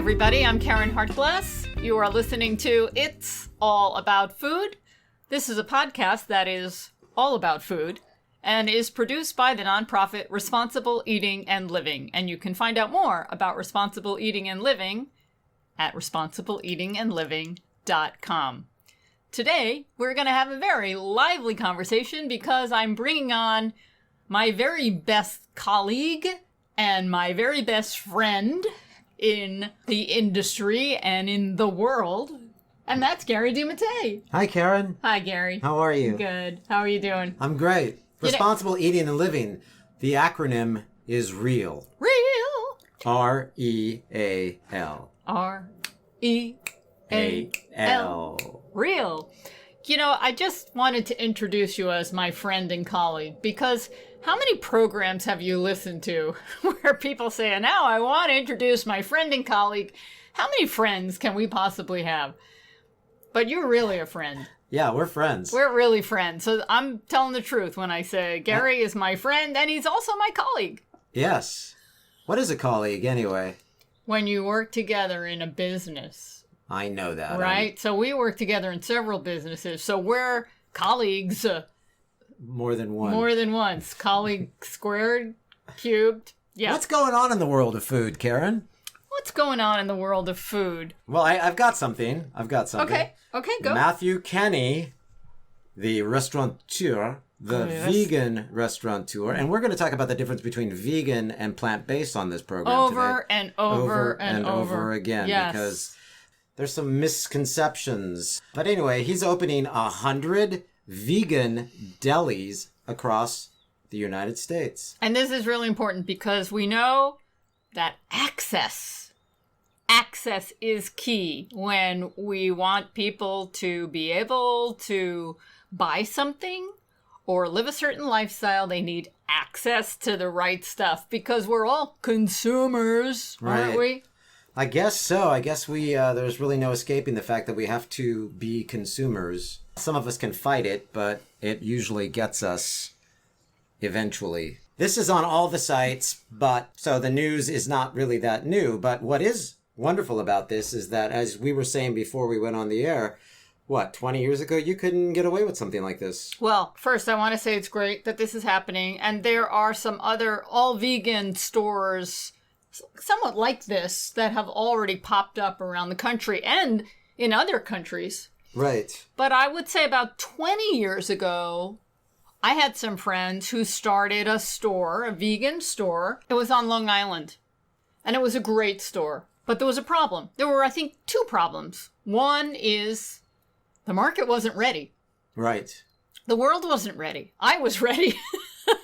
everybody. I'm Caryn Hartglass. You are listening to It's All About Food. This is a podcast that is all about food and is produced by the nonprofit Responsible Eating and Living. And you can find out more about Responsible Eating and Living at responsibleeatingandliving.com. Today, we're going to have a very lively conversation because I'm bringing on my very best colleague and my very best friend in the industry and in the world, and that's Gary DeMattei. Hi, Caryn. Hi, Gary. How are you? Good. How are you doing? I'm great. Responsible Eating and Living. The acronym is REAL. REAL. R-E-A-L. R-E-A-L. REAL. You know, I just wanted to introduce you as my friend and colleague because how many programs have you listened to where people say, now I want to introduce my friend and colleague? How many friends can we possibly have? But you're really a friend. Yeah, we're friends. We're really friends. So I'm telling the truth when I say Gary is my friend and he's also my colleague. Yes. What is a colleague anyway? When you work together in a business. I know that. Right? So we work together in several businesses. So we're colleagues. More than one. More than once. Colleague squared, cubed. Yeah. What's going on in the world of food, Caryn? What's going on in the world of food? Well, I've got something. Okay, go. Matthew Kenny, the restaurateur, vegan restaurateur, and we're going to talk about the difference between vegan and plant-based on this program today. Over and over again, yes. Because there's some misconceptions. But anyway, he's opening 100 vegan delis across the United States. And this is really important because we know that access is key when we want people to be able to buy something or live a certain lifestyle. They need access to the right stuff because we're all consumers, aren't we? I guess so. I guess there's really no escaping the fact that we have to be consumers. Some of us can fight it, but it usually gets us eventually. This is on all the sites, so the news is not really that new. But what is wonderful about this is that, as we were saying before we went on the air, 20 years ago, you couldn't get away with something like this. Well, first, I want to say it's great that this is happening. And there are some other all-vegan stores somewhat like this that have already popped up around the country and in other countries. Right. But I would say about 20 years ago, I had some friends who started a store, a vegan store. It was on Long Island. And it was a great store. But there was a problem. There were, I think, two problems. One is the market wasn't ready. Right. The world wasn't ready. I was ready.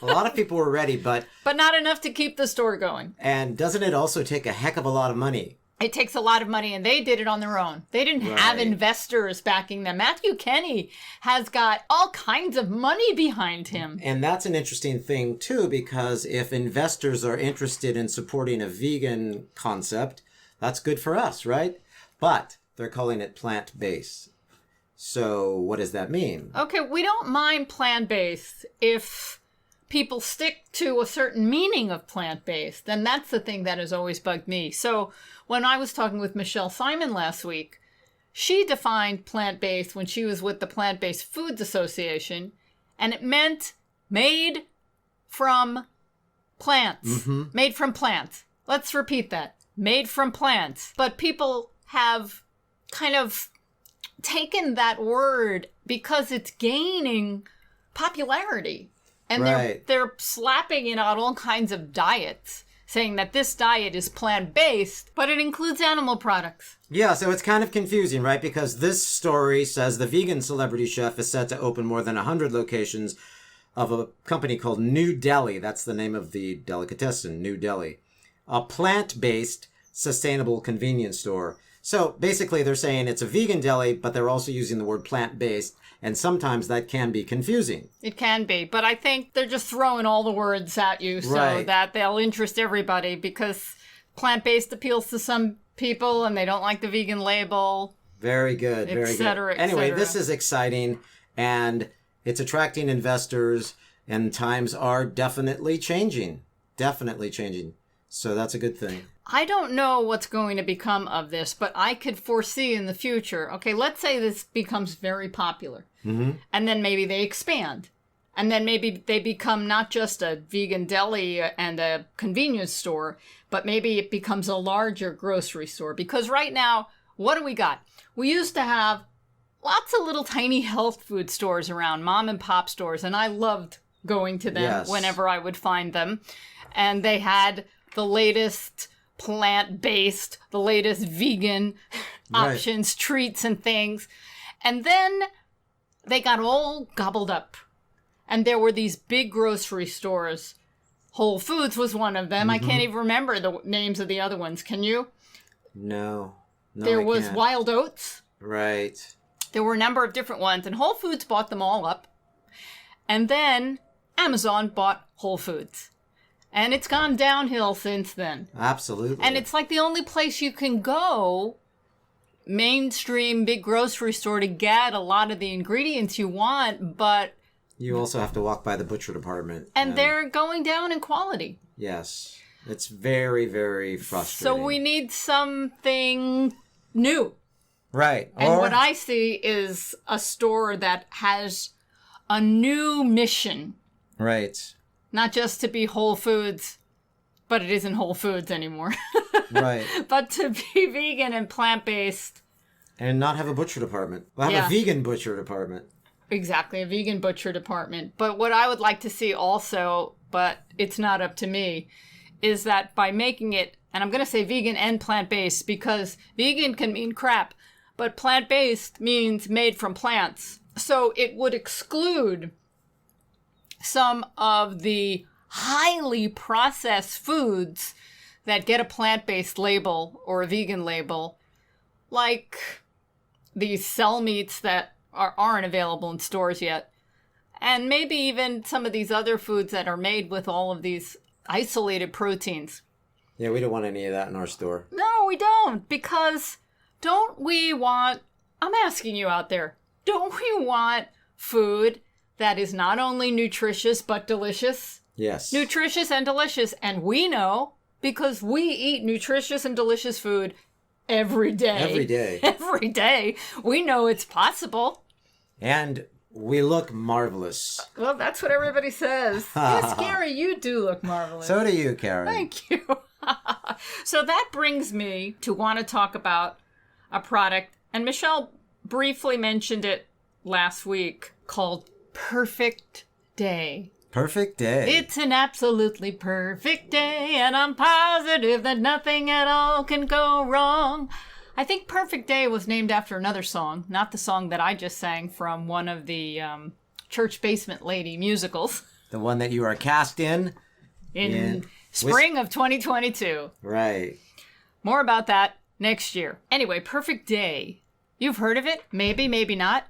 A lot of people were ready, but not enough to keep the store going. And doesn't it also take a heck of a lot of money? It takes a lot of money, and they did it on their own. They didn't have investors backing them. Matthew Kenny has got all kinds of money behind him. And that's an interesting thing, too, because if investors are interested in supporting a vegan concept, that's good for us, right? But they're calling it plant-based. So what does that mean? Okay, we don't mind plant-based if people stick to a certain meaning of plant-based, then that's the thing that has always bugged me. So when I was talking with Michelle Simon last week, she defined plant-based when she was with the Plant-Based Foods Association, and it meant made from plants. Mm-hmm. Made from plants. Let's repeat that. Made from plants. But people have kind of taken that word because it's gaining popularity. And they're slapping it on all kinds of diets, saying that this diet is plant-based, but it includes animal products. Yeah, so it's kind of confusing, right? Because this story says the vegan celebrity chef is set to open more than 100 locations of a company called New Delhi. That's the name of the delicatessen, New Delhi. A plant-based, sustainable convenience store. So basically they're saying it's a vegan deli, but they're also using the word plant-based. And sometimes that can be confusing. It can be, but I think they're just throwing all the words at you so that they'll interest everybody because plant-based appeals to some people and they don't like the vegan label. Very good, very good. Anyway, this is exciting and it's attracting investors and times are definitely changing. Definitely changing. So that's a good thing. I don't know what's going to become of this, but I could foresee in the future, okay, let's say this becomes very popular. And then maybe they expand. And then maybe they become not just a vegan deli and a convenience store, but maybe it becomes a larger grocery store. Because right now, what do we got? We used to have lots of little tiny health food stores around, mom and pop stores, and I loved going to them whenever I would find them. And they had the latest plant-based, the latest vegan options, treats and things. And then they got all gobbled up. And there were these big grocery stores. Whole Foods was one of them. I can't even remember the names of the other ones. Can you? No, there was Wild Oats. Right. There were a number of different ones, and Whole Foods bought them all up. And then Amazon bought Whole Foods. And it's gone downhill since then. Absolutely. And it's like the only place you can go, mainstream big grocery store, to get a lot of the ingredients you want, but... You also have to walk by the butcher department. And they're going down in quality. Yes. It's very, very frustrating. So we need something new. Right. And what I see is a store that has a new mission. Right. Not just to be Whole Foods, but it isn't Whole Foods anymore. Right. But to be vegan and plant-based. And not have a butcher department. Well, have a vegan butcher department. Exactly, a vegan butcher department. But what I would like to see also, but it's not up to me, is that by making it, and I'm going to say vegan and plant-based, because vegan can mean crap, but plant-based means made from plants. So it would exclude some of the highly processed foods that get a plant-based label or a vegan label, like these cell meats that aren't available in stores yet. And maybe even some of these other foods that are made with all of these isolated proteins. Yeah, we don't want any of that in our store. No, we don't. Because don't we want, I'm asking you out there, don't we want food that is not only nutritious but delicious? Yes. Nutritious and delicious. And we know, because we eat nutritious and delicious food every day. Every day. Every day. We know it's possible. And we look marvelous. Well, that's what everybody says. Yes, Gary, you do look marvelous. So do you, Caryn. Thank you. So that brings me to want to talk about a product, and Michelle briefly mentioned it last week, called Perfect Day. Perfect Day. It's an absolutely perfect day, and I'm positive that nothing at all can go wrong. I think Perfect Day was named after another song, not the song that I just sang from one of the Church Basement Lady musicals. The one that you are cast in spring of 2022. Right. More about that next year. Anyway, Perfect Day. You've heard of it? Maybe, maybe not.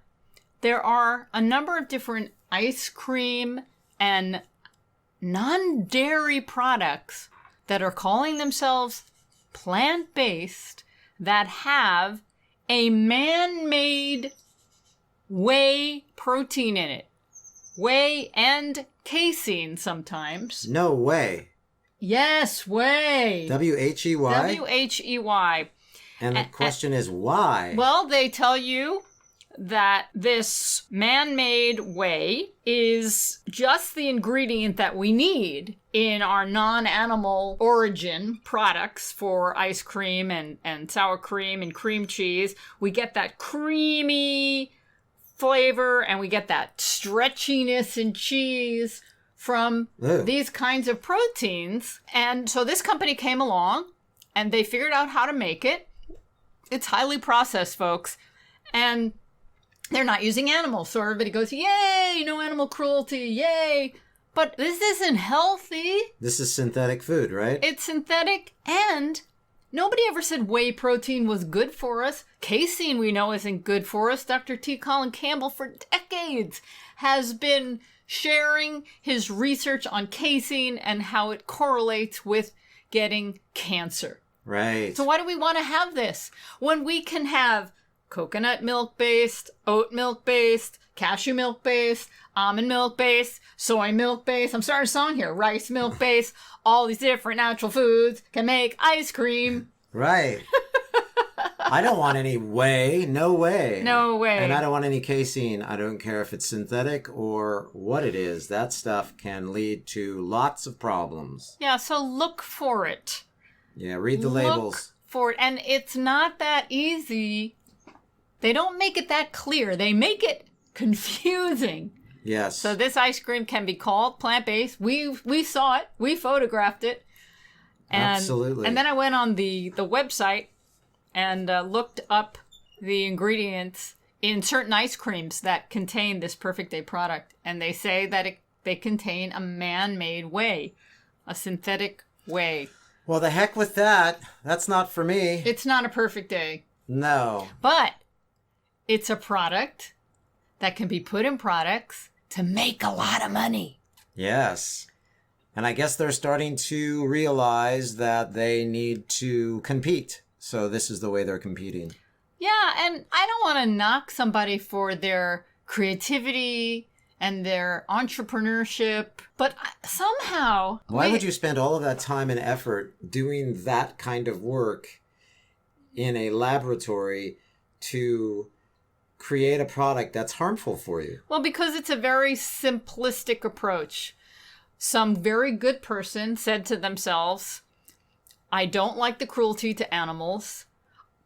There are a number of different ice cream and non-dairy products that are calling themselves plant-based that have a man-made whey protein in it. Whey and casein sometimes. No way. Yes, whey. W-H-E-Y? W-H-E-Y. And the question is why? Well, they tell you that this man-made whey is just the ingredient that we need in our non-animal origin products for ice cream and sour cream and cream cheese. We get that creamy flavor and we get that stretchiness in cheese from these kinds of proteins. And so this company came along and they figured out how to make it. It's highly processed, folks. And they're not using animals. So everybody goes, yay, no animal cruelty, yay. But this isn't healthy. This is synthetic food, right? It's synthetic, and nobody ever said whey protein was good for us. Casein, we know, isn't good for us. Dr. T. Colin Campbell, for decades, has been sharing his research on casein and how it correlates with getting cancer. Right. So why do we want to have this when we can have coconut milk based, oat milk based, cashew milk based, almond milk based, soy milk based. I'm starting a song here. Rice milk based. All these different natural foods can make ice cream. Right. I don't want any whey. No way. No way. And I don't want any casein. I don't care if it's synthetic or what it is. That stuff can lead to lots of problems. Yeah, so look for it. Yeah, read the labels. Look for it. And it's not that easy. They don't make it that clear. They make it confusing. Yes. So this ice cream can be called plant-based. We saw it. We photographed it. And, Absolutely. And then I went on the website and looked up the ingredients in certain ice creams that contain this Perfect Day product. And they say that they contain a man-made whey, a synthetic whey. Well, the heck with that. That's not for me. It's not a Perfect Day. No. But it's a product that can be put in products to make a lot of money. Yes. And I guess they're starting to realize that they need to compete. So this is the way they're competing. Yeah, and I don't want to knock somebody for their creativity and their entrepreneurship, but somehow... Why would you spend all of that time and effort doing that kind of work in a laboratory to create a product that's harmful for you? Well, because it's a very simplistic approach. Some very good person said to themselves, I don't like the cruelty to animals,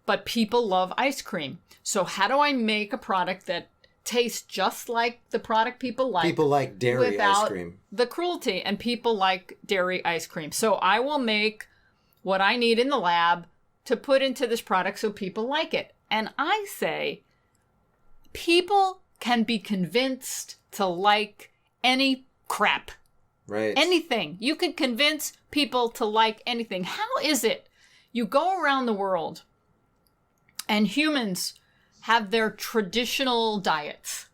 but people love ice cream. So how do I make a product that tastes just like the product people like? People like dairy ice cream. The cruelty, and people like dairy ice cream. So I will make what I need in the lab to put into this product so people like it. And I say, people can be convinced to like any crap. Right. Anything. You can convince people to like anything. How is it you go around the world and humans have their traditional diets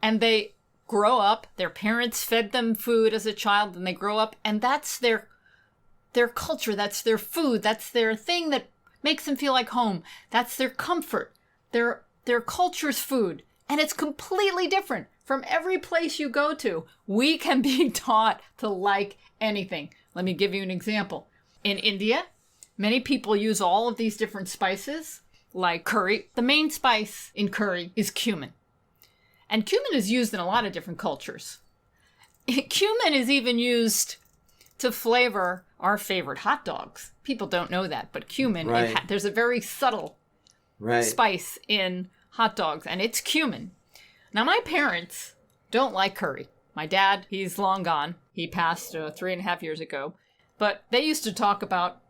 and they grow up, their parents fed them food as a child and they grow up and that's their culture, that's their food, that's their thing that makes them feel like home. That's their comfort, their culture's food. And it's completely different from every place you go to. We can be taught to like anything. Let me give you an example. In India, many people use all of these different spices, like curry. The main spice in curry is cumin. And cumin is used in a lot of different cultures. Cumin is even used to flavor our favorite hot dogs. People don't know that, but cumin, Right. there's a very subtle spice in hot dogs, and it's cumin. Now, my parents don't like curry. My dad, he's long gone. He passed 3.5 years ago. But they used to talk about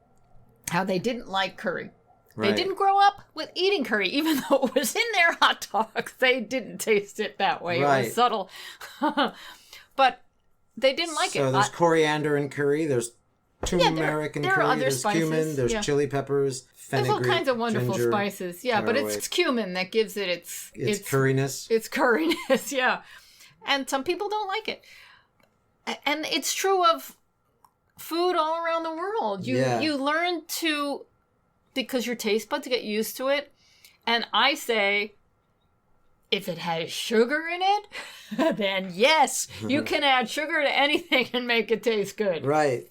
how they didn't like curry. Right. They didn't grow up with eating curry, even though it was in their hot dogs. They didn't taste it that way. Right. It was subtle. But they didn't like it. So there's coriander in curry. There's turmeric in there are curry. other There's spices, cumin. There's yeah. chili peppers, There's fenugreek, all kinds of wonderful ginger, spices. Yeah, but caraway. it's cumin that gives it its curryness. It's curryness, yeah. And some people don't like it. And it's true of food all around the world. You learn to, because your taste buds get used to it. And I say, if it has sugar in it, then yes, you can add sugar to anything and make it taste good. Right.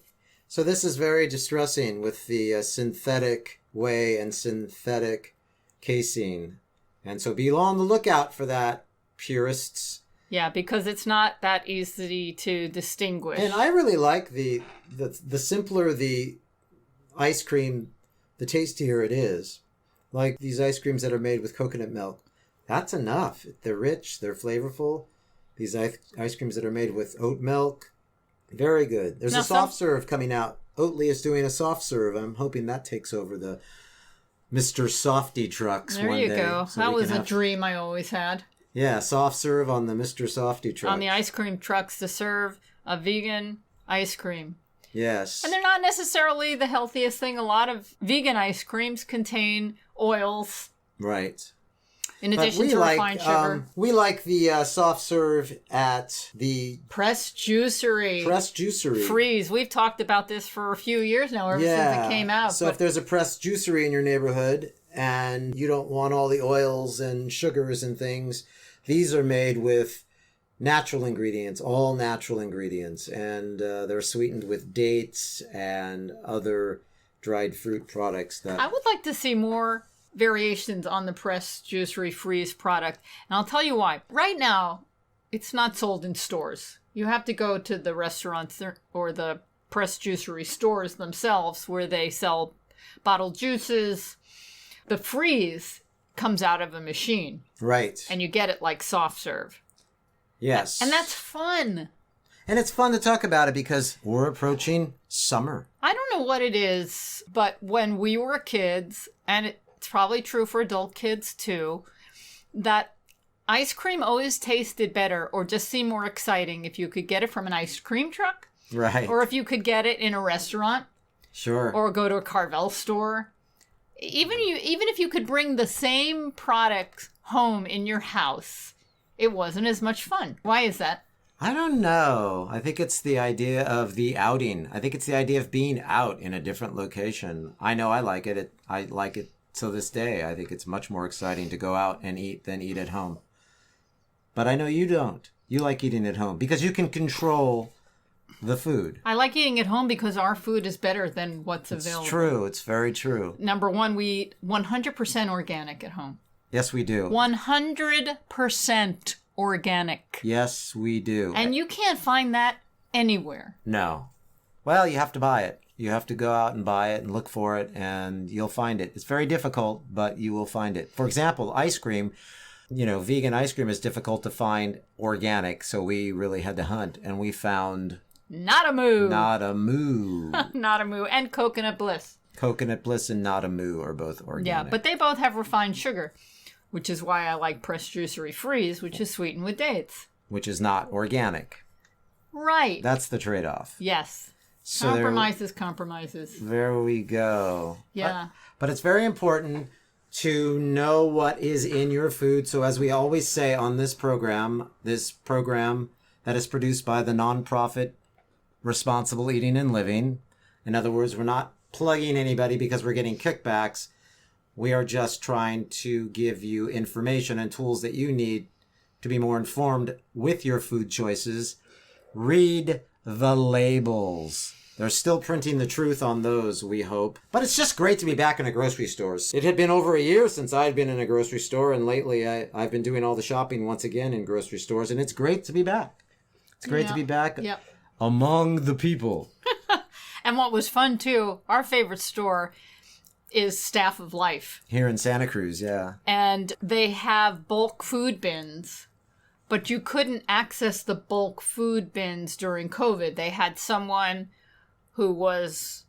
So this is very distressing with the synthetic whey and synthetic casein. And so be on the lookout for that, purists. Yeah, because it's not that easy to distinguish. And I really like the simpler the ice cream, the tastier it is. Like these ice creams that are made with coconut milk. That's enough. They're rich. They're flavorful. These ice creams that are made with oat milk, very good. There's a soft serve coming out. Oatly is doing a soft serve. I'm hoping that takes over the Mr. Softy trucks one day. There you go. So that was a dream I always had. Yeah, soft serve on the Mr. Softy truck. On the ice cream trucks to serve a vegan ice cream. Yes. And they're not necessarily the healthiest thing. A lot of vegan ice creams contain oils. Right. In addition to refined sugar. We like the soft serve at the Pressed Juicery. Freeze. We've talked about this for a few years now, ever since it came out. So if there's a Pressed Juicery in your neighborhood and you don't want all the oils and sugars and things. These are made with natural ingredients, all natural ingredients, and they're sweetened with dates and other dried fruit products. That I would like to see more variations on the pressed juicery freeze product, and I'll tell you why. Right now, it's not sold in stores. You have to go to the restaurants or the pressed juicery stores themselves where they sell bottled juices. The freeze comes out of a machine. Right. And you get it like soft serve. Yes. And that's fun. And it's fun to talk about it because we're approaching summer. I don't know what it is, but when we were kids, and it's probably true for adult kids too, that ice cream always tasted better or just seemed more exciting if you could get it from an ice cream truck. Right. Or if you could get it in a restaurant. Sure. Or go to a Carvel store. Even if you could bring the same product home in your house, it wasn't as much fun. Why is that? I don't know. I think it's the idea of the outing. I think it's the idea of being out in a different location. I know I like it. I like it to this day. I think it's much more exciting to go out and eat than eat at home. But I know you don't. You like eating at home because you can control the food. I like eating at home because our food is better than what's available. It's true. It's very true. Number one, we eat 100% organic at home. Yes, we do. 100% organic. Yes, we do. And you can't find that anywhere. No. Well, you have to buy it. You have to go out and buy it and look for it, and you'll find it. It's very difficult, but you will find it. For example, ice cream. Vegan ice cream is difficult to find organic, so we really had to hunt, and we found NadaMoo. NadaMoo. And Coconut Bliss. Coconut Bliss and NadaMoo are both organic. Yeah, but they both have refined sugar, which is why I like pressed juicery freeze, which is sweetened with dates. Which is not organic. Right. That's the trade-off. Yes. So compromises. There we go. Yeah. But it's very important to know what is in your food. So as we always say on this program that is produced by the nonprofit Responsible Eating and Living. In other words, we're not plugging anybody because we're getting kickbacks. We are just trying to give you information and tools that you need to be more informed with your food choices. Read the labels. They're still printing the truth on those, we hope. But it's just great to be back in a grocery store. It had been over a year since I had been in a grocery store, and lately I've been doing all the shopping once again in grocery stores, and it's great to be back. It's great to be back among the people. And what was fun, too, our favorite store is Staff of Life. Here in Santa Cruz, yeah. And they have bulk food bins, but you couldn't access the bulk food bins during COVID. They had someone who was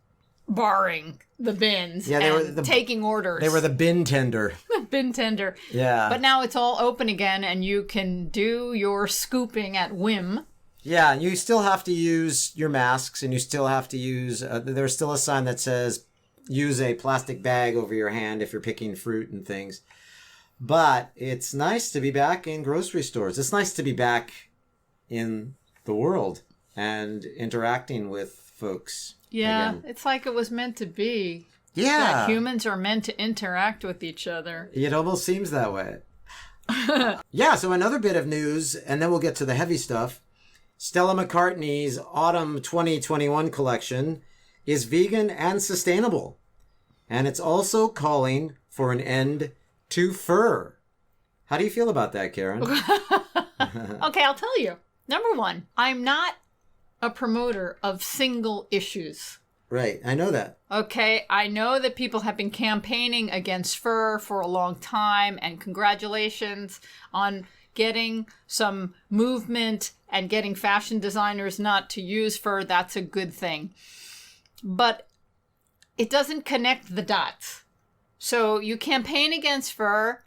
barring the bins and taking orders. They were the bin tender. Bin tender. Yeah. But now it's all open again, and you can do your scooping at whim. Yeah, and you still have to use your masks, and you still have to use... there's still a sign that says, use a plastic bag over your hand if you're picking fruit and things. But it's nice to be back in grocery stores. It's nice to be back in the world and interacting with folks. Yeah, again. It's like it was meant to be. Yeah. That humans are meant to interact with each other. It almost seems that way. Yeah, so another bit of news, and then we'll get to the heavy stuff. Stella McCartney's Autumn 2021 collection is vegan and sustainable. And it's also calling for an end to fur. How do you feel about that, Caryn? Okay, I'll tell you. Number one, I'm not a promoter of single issues. Right, I know that. Okay, I know that people have been campaigning against fur for a long time, and congratulations on getting some movement and getting fashion designers not to use fur. That's a good thing. But it doesn't connect the dots. So you campaign against fur,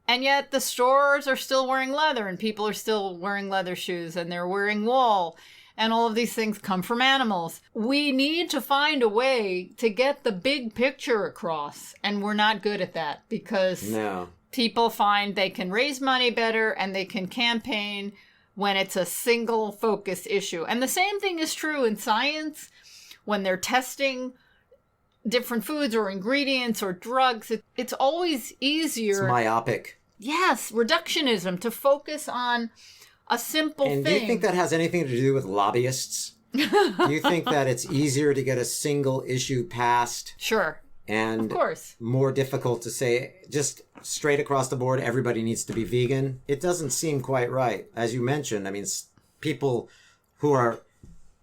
and yet the stores are still wearing leather, and people are still wearing leather shoes, and they're wearing wool, and all of these things come from animals. We need to find a way to get the big picture across, and we're not good at that because people find they can raise money better and they can campaign when it's a single focus issue. And the same thing is true in science when they're testing different foods or ingredients or drugs. It's always easier. It's myopic. Yes, reductionism, to focus on a simple thing. And do you think that has anything to do with lobbyists? Do you think that it's easier to get a single issue passed? Sure. And of course, more difficult to say just straight across the board, everybody needs to be vegan? It doesn't seem quite right. As you mentioned, I mean, people who are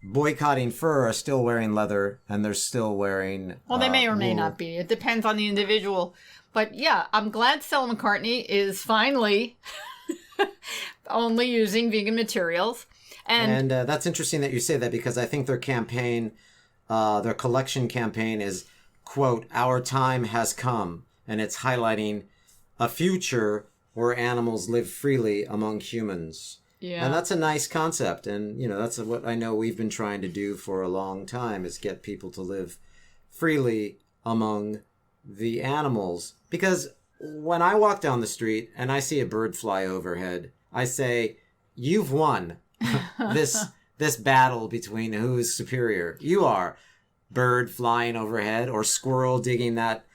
boycotting fur are still wearing leather, and they're still wearing well, they may or may wool. not be. It depends on the individual. But yeah, I'm glad Stella McCartney is finally only using vegan materials. And that's interesting that you say that, because I think their campaign, their collection campaign is, quote, "Our time has come," and it's highlighting a future where animals live freely among humans. yeah, And that's a nice concept. And, that's what I know we've been trying to do for a long time, is get people to live freely among the animals. Because when I walk down the street and I see a bird fly overhead, I say, you've won this battle between who is superior. You are. Bird flying overhead, or squirrel digging that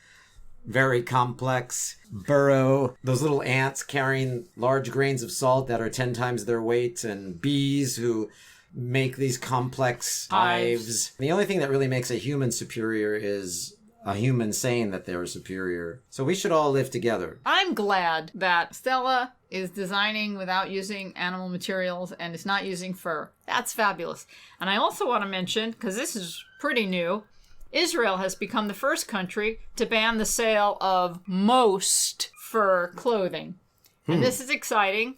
very complex burrow, those little ants carrying large grains of salt that are 10 times their weight, and bees who make these complex hives. The only thing that really makes a human superior is a human saying that they're superior. So we should all live together. I'm glad that Stella is designing without using animal materials and is not using fur. That's fabulous. And I also want to mention, because this is pretty new, Israel has become the first country to ban the sale of most fur clothing. And this is exciting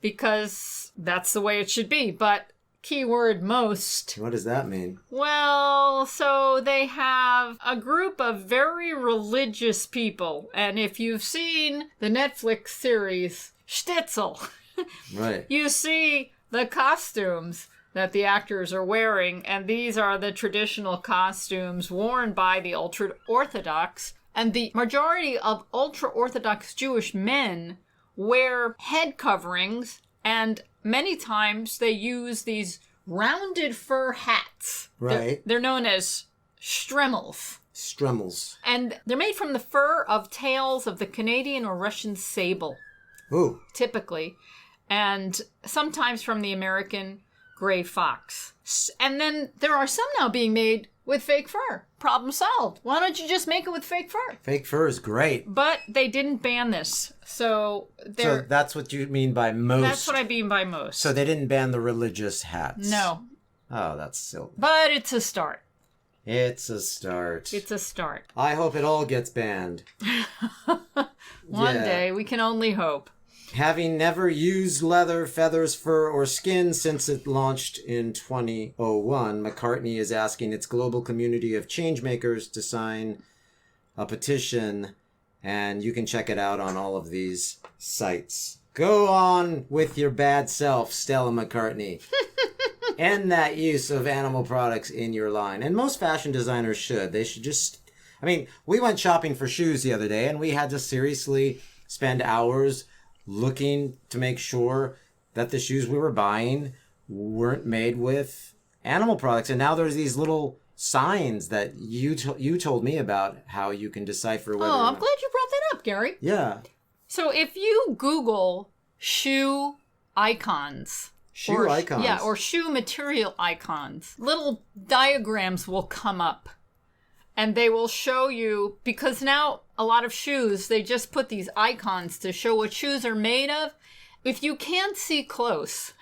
because that's the way it should be. But keyword most. What does that mean? Well, so they have a group of very religious people. And if you've seen the Netflix series Shtetl, Right. you see the costumes that the actors are wearing, and these are the traditional costumes worn by the ultra-Orthodox. And the majority of ultra-Orthodox Jewish men wear head coverings, and many times they use these rounded fur hats. Right. They're known as stremels. Stremels. And they're made from the fur of tails of the Canadian or Russian sable, Ooh. typically, and sometimes from the American gray fox. And then there are some now being made with fake fur. Problem solved. Why don't you just make it with fake fur? Fake fur is great. But they didn't ban this. So that's what you mean by most. That's what I mean by most. So they didn't ban the religious hats. No. Oh, that's silly. But it's a start. It's a start. It's a start. I hope it all gets banned. One Yeah. day, we can only hope. Having never used leather, feathers, fur, or skin since it launched in 2001, McCartney is asking its global community of changemakers to sign a petition, and you can check it out on all of these sites. Go on with your bad self, Stella McCartney. End that use of animal products in your line. And most fashion designers should. They should just... I mean, we went shopping for shoes the other day, and we had to seriously spend hours looking to make sure that the shoes we were buying weren't made with animal products. And now there's these little signs that you told me about, how you can decipher whether... Oh, I'm glad you brought that up, Gary. Yeah. So if you Google shoe icons... Shoe icons? Yeah, or shoe material icons, little diagrams will come up. And they will show you, because now a lot of shoes, they just put these icons to show what shoes are made of. If you can't see close,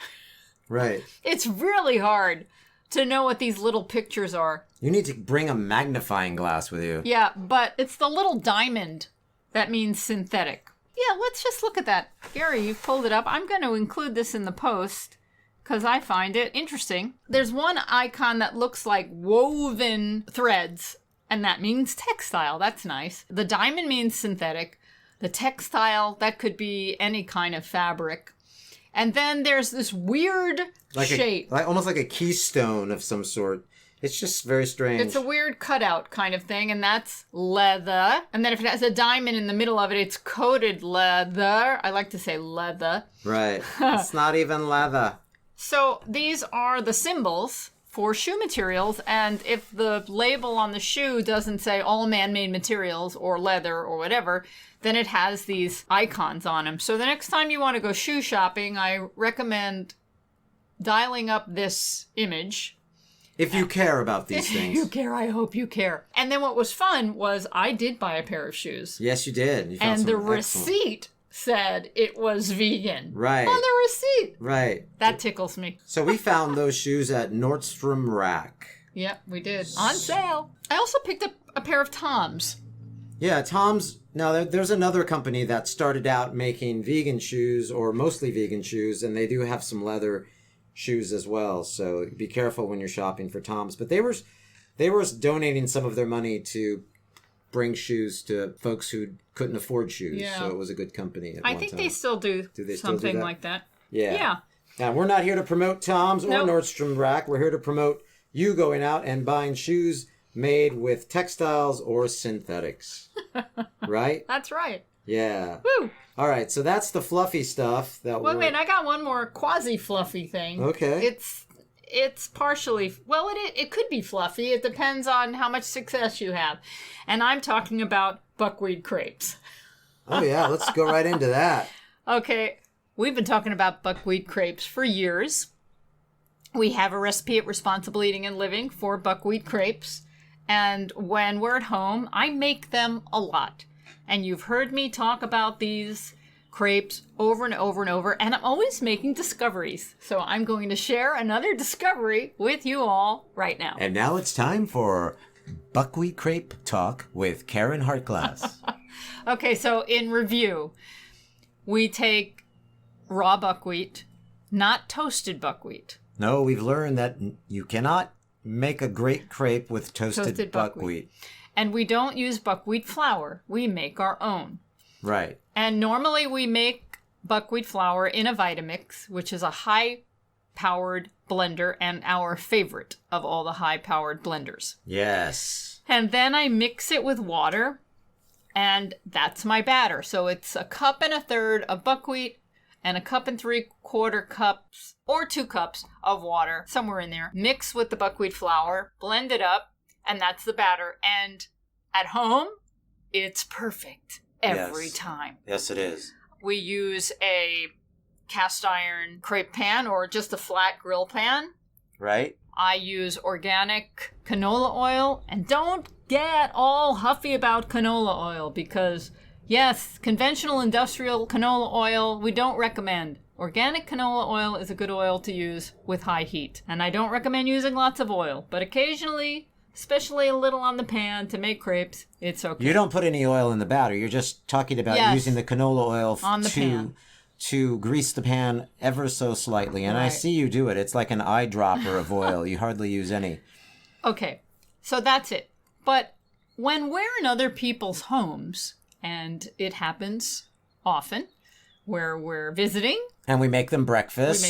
Right. it's really hard to know what these little pictures are. You need to bring a magnifying glass with you. Yeah, but it's the little diamond that means synthetic. Yeah, let's just look at that. Gary, you've pulled it up. I'm going to include this in the post because I find it interesting. There's one icon that looks like woven threads, and that means textile. That's nice. The diamond means synthetic. The textile, that could be any kind of fabric. And then there's this weird shape. Almost like a keystone of some sort. It's just very strange. It's a weird cutout kind of thing, and that's leather. And then if it has a diamond in the middle of it, it's coated leather. I like to say leather. Right. It's not even leather. So these are the symbols for shoe materials, and if the label on the shoe doesn't say all man-made materials or leather or whatever, then it has these icons on them. So the next time you want to go shoe shopping, I recommend dialing up this image. If you care about these things. If you care, I hope you care. And then what was fun was I did buy a pair of shoes. Yes, you did. You found and some the excellent. receipt said it was vegan. Right. On the receipt. Right. That tickles me. So we found those shoes at Nordstrom Rack. Yep, we did. On sale. I also picked up a pair of Toms. Yeah, Tom's. Now, there's another company that started out making vegan shoes, or mostly vegan shoes, and they do have some leather shoes as well. So be careful when you're shopping for Tom's. But they were donating some of their money to bring shoes to folks who couldn't afford shoes. Yeah. So it was a good company. I think they still do, they still something do that? like that. Yeah. Yeah. Now, we're not here to promote Tom's or Nope. Nordstrom Rack. We're here to promote you going out and buying shoes made with textiles or synthetics. Right? That's right. Yeah. Woo! All right, so that's the fluffy stuff that Wait, I got one more quasi-fluffy thing. Okay. It's partially, well, it could be fluffy. It depends on how much success you have. And I'm talking about buckwheat crepes. Oh, yeah, let's go right into that. Okay, we've been talking about buckwheat crepes for years. We have a recipe at Responsible Eating and Living for buckwheat crepes. And when we're at home, I make them a lot. And you've heard me talk about these crepes over and over and over, and I'm always making discoveries. So I'm going to share another discovery with you all right now. And now it's time for Buckwheat Crepe Talk with Caryn Hartglass. Okay, so in review, we take raw buckwheat, not toasted buckwheat. No, we've learned that you cannot make a great crepe with toasted buckwheat. And we don't use buckwheat flour. We make our own. Right. And normally we make buckwheat flour in a Vitamix, which is a high-powered blender and our favorite of all the high-powered blenders. Yes. And then I mix it with water, and that's my batter. So it's 1 1/3 cups of buckwheat and 1 3/4 cups or 2 cups of water, somewhere in there. Mix with the buckwheat flour, blend it up, and that's the batter. And at home, it's perfect every time. Yes, it is. We use a cast iron crepe pan or just a flat grill pan. Right? I use organic canola oil. And don't get all huffy about canola oil because, yes, conventional industrial canola oil, we don't recommend. Organic canola oil is a good oil to use with high heat. And I don't recommend using lots of oil, but occasionally, especially a little on the pan to make crepes, it's okay. You don't put any oil in the batter. You're just talking about using the canola oil on the pan to grease the pan ever so slightly. And I see you do it. It's like an eyedropper of oil. You hardly use any. Okay, so that's it. But when we're in other people's homes, and it happens often, where we're visiting. And we make them breakfast.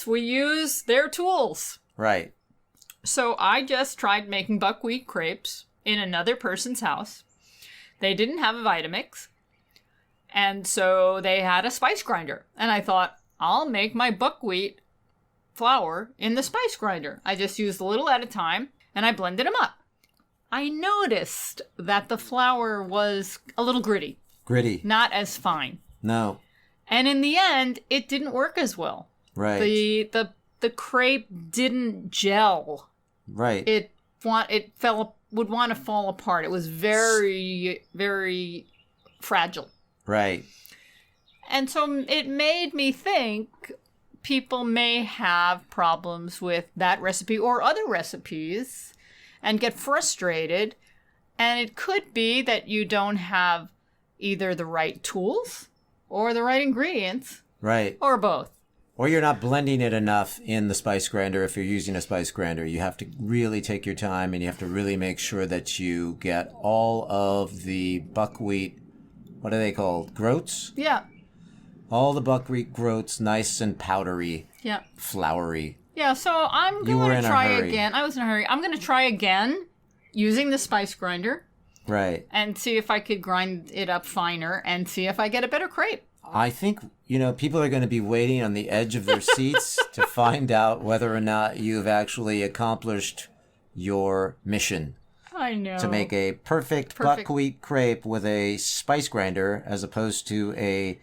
We use their tools. Right. So I just tried making buckwheat crepes in another person's house. They didn't have a Vitamix. And so they had a spice grinder. And I thought, I'll make my buckwheat flour in the spice grinder. I just used a little at a time, and I blended them up. I noticed that the flour was a little gritty. Gritty. Not as fine. No. And in the end, it didn't work as well. Right. The crepe didn't gel. Right. It would want to fall apart. It was very, very fragile. Right. And so it made me think people may have problems with that recipe or other recipes and get frustrated. And it could be that you don't have either the right tools or the right ingredients. Right. Or both. Or you're not blending it enough in the spice grinder if you're using a spice grinder. You have to really take your time and you have to really make sure that you get all of the buckwheat, what are they called? Groats? Yeah. All the buckwheat groats nice and powdery. Yeah. Floury. Yeah, so I'm going to try hurry. again. I was in a hurry. I'm going to try again using the spice grinder. Right. And see if I could grind it up finer and see if I get a better crepe. I think, people are going to be waiting on the edge of their seats to find out whether or not you've actually accomplished your mission. I know. To make a perfect buckwheat crepe with a spice grinder as opposed to a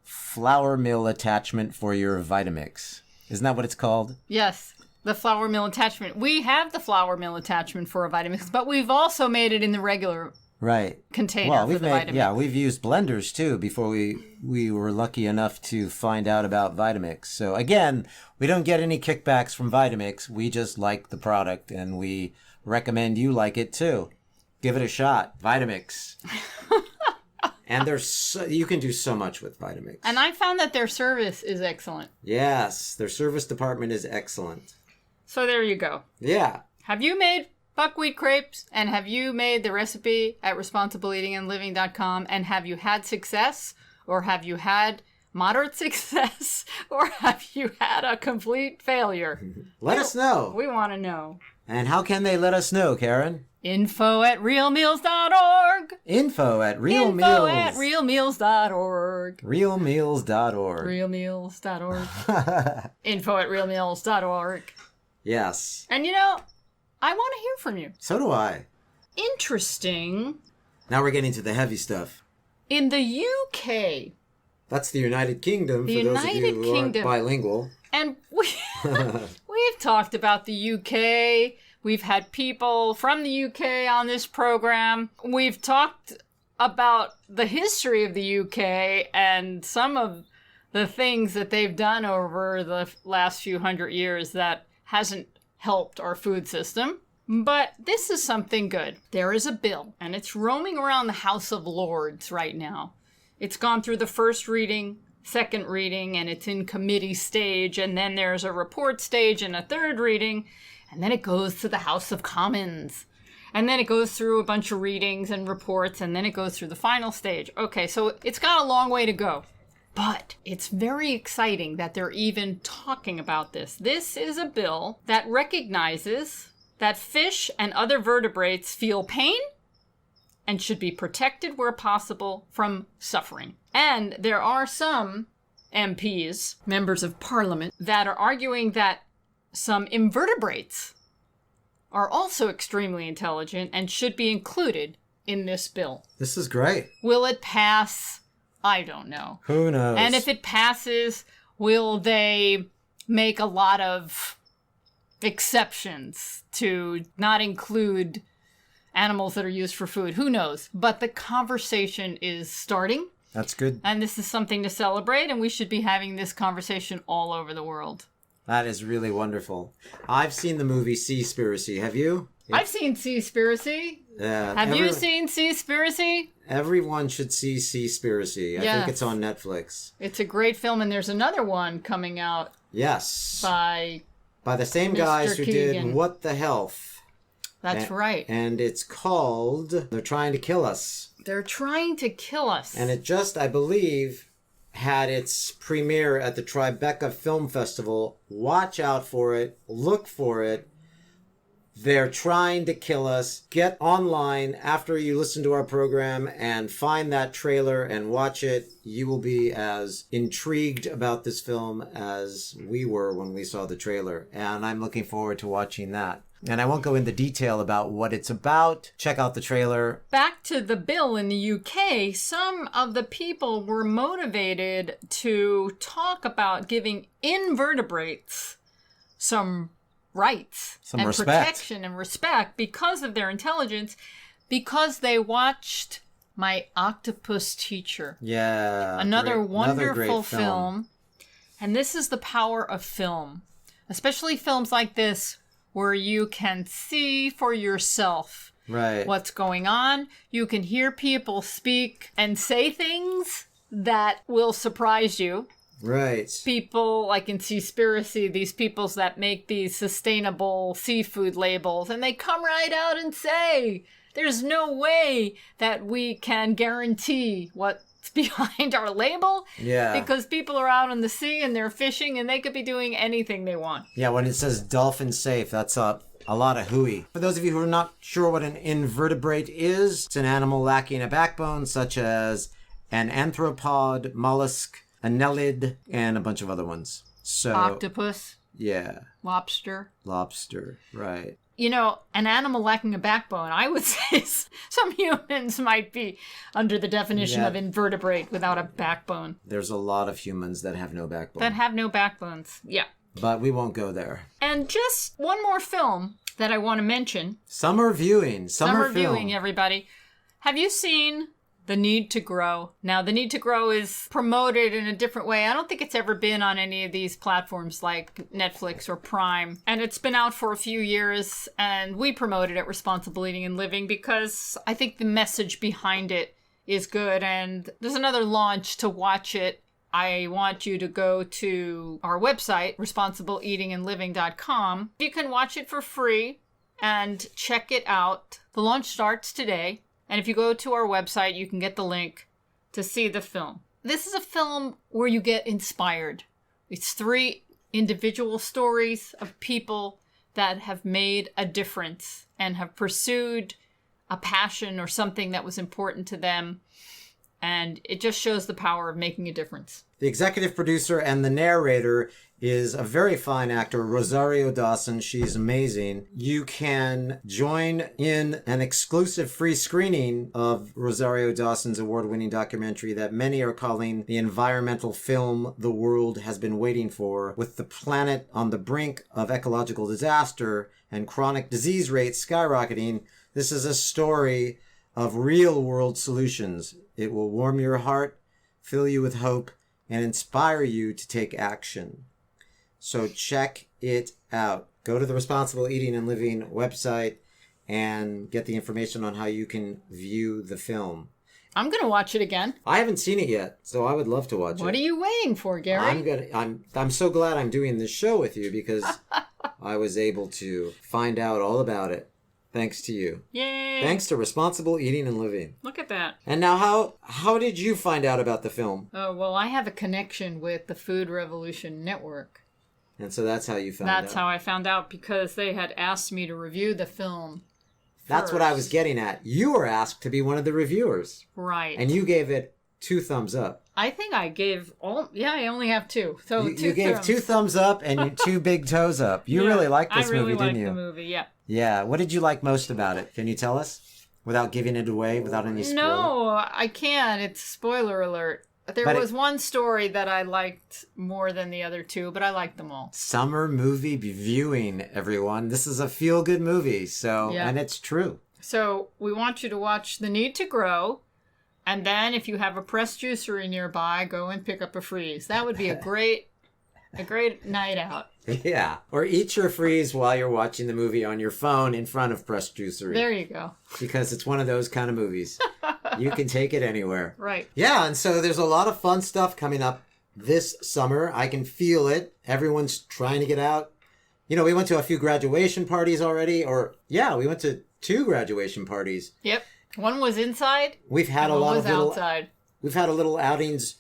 flour mill attachment for your Vitamix. Isn't that what it's called? Yes, the flour mill attachment. We have the flour mill attachment for a Vitamix, but we've also made it in the regular container for the Vitamix. Yeah, we've used blenders too before we were lucky enough to find out about Vitamix. So again, we don't get any kickbacks from Vitamix. We just like the product and we recommend you like it too. Give it a shot. Vitamix. And you can do so much with Vitamix. And I found that their service is excellent. Yes, their service department is excellent. So there you go. Yeah. Have you made buckwheat crepes? And have you made the recipe at responsibleeatingandliving.com? And have you had success? Or have you had moderate success? Or have you had a complete failure? Let us know. We want to know. And how can they let us know, Caryn? Info@realmeals.org. Info@realmeals.org. Realmeals.org. Realmeals.org. Info@realmeals.org. Yes. And I want to hear from you. So do I. Interesting. Now we're getting to the heavy stuff. In the UK. That's the United Kingdom, for those of you who aren't bilingual. And we've talked about the UK. We've had people from the UK on this program. We've talked about the history of the UK and some of the things that they've done over the last few hundred years that hasn't helped our food system. But this is something good. There is a bill, and it's roaming around the House of Lords right now. It's gone through the first reading, second reading, and it's in committee stage, and then there's a report stage and a third reading, and then it goes to the House of Commons. And then it goes through a bunch of readings and reports, and then it goes through the final stage. Okay, so it's got a long way to go. But it's very exciting that they're even talking about this. This is a bill that recognizes that fish and other vertebrates feel pain and should be protected where possible from suffering. And there are some MPs, members of parliament, that are arguing that some invertebrates are also extremely intelligent and should be included in this bill. This is great. Will it pass? I don't know. Who knows? And if it passes, will they make a lot of exceptions to not include animals that are used for food? Who knows? But the conversation is starting. That's good. And this is something to celebrate, and we should be having this conversation all over the world. That is really wonderful. I've seen the movie Seaspiracy. Have you? I've seen Seaspiracy. Have you seen Seaspiracy? Everyone should see Seaspiracy. I think it's on Netflix. It's a great film, and there's another one coming out. Yes. By the same guys who did What the Health. That's right. And it's called They're Trying to Kill Us. They're Trying to Kill Us. And it just, I believe, had its premiere at the Tribeca Film Festival. Watch out for it. Look for it. They're Trying to Kill Us. Get online after you listen to our program and find that trailer and watch it. You will be as intrigued about this film as we were when we saw the trailer. And I'm looking forward to watching that. And I won't go into detail about what it's about. Check out the trailer. Back to the bill in the UK, some of the people were motivated to talk about giving invertebrates some rights and protection and respect because of their intelligence, because they watched My Octopus Teacher. Yeah. Another wonderful film. And this is the power of film, especially films like this where you can see for yourself what's going on. You can hear people speak and say things that will surprise you. Right. People, like in Seaspiracy, these people that make these sustainable seafood labels, and they come right out and say, there's no way that we can guarantee what's behind our label. Yeah. Because people are out on the sea and they're fishing and they could be doing anything they want. Yeah, when it says dolphin safe, that's a lot of hooey. For those of you who are not sure what an invertebrate is, it's an animal lacking a backbone, such as an arthropod, mollusk, annelid, and a bunch of other ones. So Octopus. Yeah. Lobster. Right. You know, an animal lacking a backbone, I would say some humans might be under the definition of invertebrate without a backbone. There's a lot of humans that have no backbone. That have no backbones, yeah. But we won't go there. And just one more film that I want to mention. Summer viewing, everybody. Have you seen The Need to Grow? Now, The Need to Grow is promoted in a different way. I don't think it's ever been on any of these platforms like Netflix or Prime. And it's been out for a few years, and we promoted it, Responsible Eating and Living, because I think the message behind it is good. And there's another launch to watch it. I want you to go to our website, responsibleeatingandliving.com. You can watch it for free and check it out. The launch starts today. And if you go to our website, you can get the link to see the film. This is a film where you get inspired. It's 3 individual stories of people that have made a difference and have pursued a passion or something that was important to them. And it just shows the power of making a difference. The executive producer and the narrator is a very fine actor, Rosario Dawson. She's amazing. You can join in an exclusive free screening of Rosario Dawson's award-winning documentary that many are calling the environmental film the world has been waiting for. With the planet on the brink of ecological disaster and chronic disease rates skyrocketing, this is a story of real-world solutions. It will warm your heart, fill you with hope, and inspire you to take action. So check it out. Go to the Responsible Eating and Living website and get the information on how you can view the film. I'm going to watch it again. I haven't seen it yet, so I would love to watch it. What are you waiting for, Gary? I'm so glad I'm doing this show with you because I was able to find out all about it. Thanks to you. Yay! Thanks to Responsible Eating and Living. Look at that. And now how did you find out about the film? Oh, well, I have a connection with the Food Revolution Network. And so that's how you found out? That's how I found out, because they had asked me to review the film first. That's what I was getting at. You were asked to be one of the reviewers. Right. And you gave it 2 thumbs up. I think I gave I only have 2. So you gave 2 thumbs up and 2 big toes up. You really liked this movie, didn't you? I really liked the movie, yeah. Yeah. What did you like most about it? Can you tell us? Without giving it away, without any spoiler? No, I can't. It's spoiler alert. There was one story that I liked more than the other 2, but I liked them all. Summer movie viewing, everyone. This is a feel-good movie, and it's true. So we want you to watch The Need to Grow, and then if you have a pressed juicery nearby, go and pick up a freeze. That would be a great night out. Yeah. Or eat your freeze while you're watching the movie on your phone in front of pressed juicery. There you go. Because it's one of those kind of movies. You can take it anywhere. Right. Yeah, and so there's a lot of fun stuff coming up this summer. I can feel it. Everyone's trying to get out. You know, we went to a few graduation parties already. We went to 2 graduation parties. Yep. One was inside. We've had a lot of outside. We've had a little outings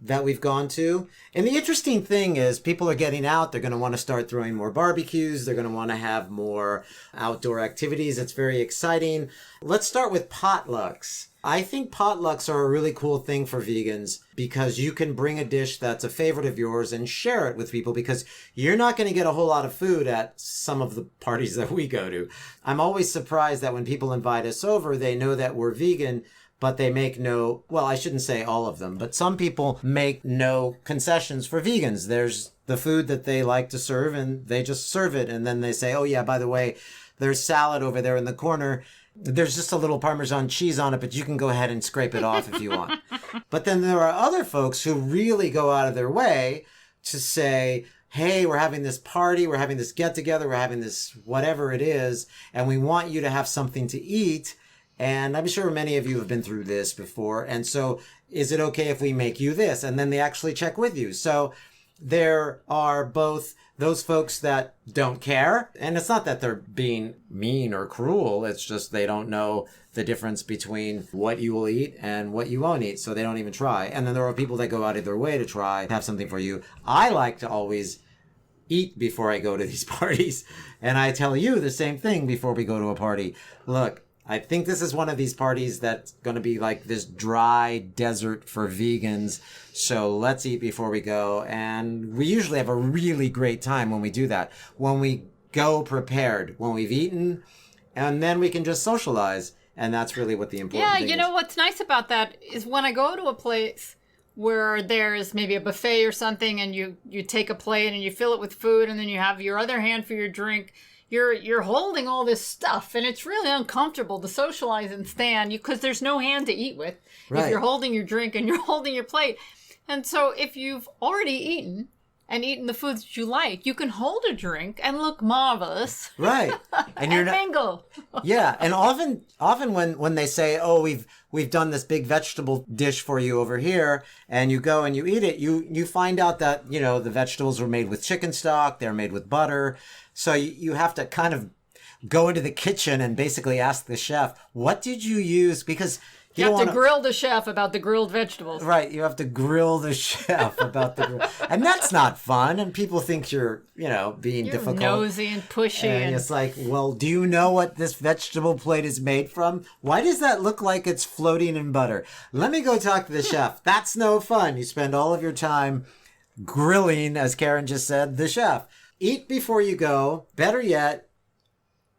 that we've gone to. And the interesting thing is people are getting out. They're going to want to start throwing more barbecues. They're going to want to have more outdoor activities. It's very exciting. Let's start with potlucks. I think potlucks are a really cool thing for vegans because you can bring a dish that's a favorite of yours and share it with people, because you're not going to get a whole lot of food at some of the parties that we go to. I'm always surprised that when people invite us over, they know that we're vegan, but they make I shouldn't say all of them, but some people make no concessions for vegans. There's the food that they like to serve and they just serve it. And then they say, oh yeah, by the way, there's salad over there in the corner. There's just a little Parmesan cheese on it, but you can go ahead and scrape it off if you want. But then there are other folks who really go out of their way to say, hey, we're having this party, we're having this get together, we're having this whatever it is, and we want you to have something to eat. And I'm sure many of you have been through this before. And so is it okay if we make you this? And then they actually check with you. So there are both those folks that don't care. And it's not that they're being mean or cruel. It's just they don't know the difference between what you will eat and what you won't eat. So they don't even try. And then there are people that go out of their way to try, have something for you. I like to always eat before I go to these parties. And I tell you the same thing before we go to a party. Look, I think this is one of these parties that's going to be like this dry desert for vegans. So let's eat before we go. And we usually have a really great time when we do that. When we go prepared, when we've eaten, and then we can just socialize. And that's really what the important thing is. Yeah, you know what's nice about that is when I go to a place where there's maybe a buffet or something and you take a plate and you fill it with food and then you have your other hand for your drink. You're holding all this stuff, and it's really uncomfortable to socialize and stand because there's no hand to eat with Right. if you're holding your drink and you're holding your plate. And so if you've already eaten and eaten the foods that you like, you can hold a drink and look marvelous. Right. And And mingle. Yeah, and often when they say, "Oh, we've done this big vegetable dish for you over here," and you go and you eat it, you find out that, the vegetables were made with chicken stock, they're made with butter. So you have to kind of go into the kitchen and basically ask the chef, "What did you use?" Because You have to grill the chef about the grilled vegetables. Right, you have to grill the chef about the grill. And that's not fun, and people think you're, being You're difficult. nosy and pushy. And it's like, well, do you know what this vegetable plate is made from? Why does that look like it's floating in butter? Let me go talk to the chef. That's no fun. You spend all of your time grilling, as Caryn just said, the chef. Eat before you go. Better yet,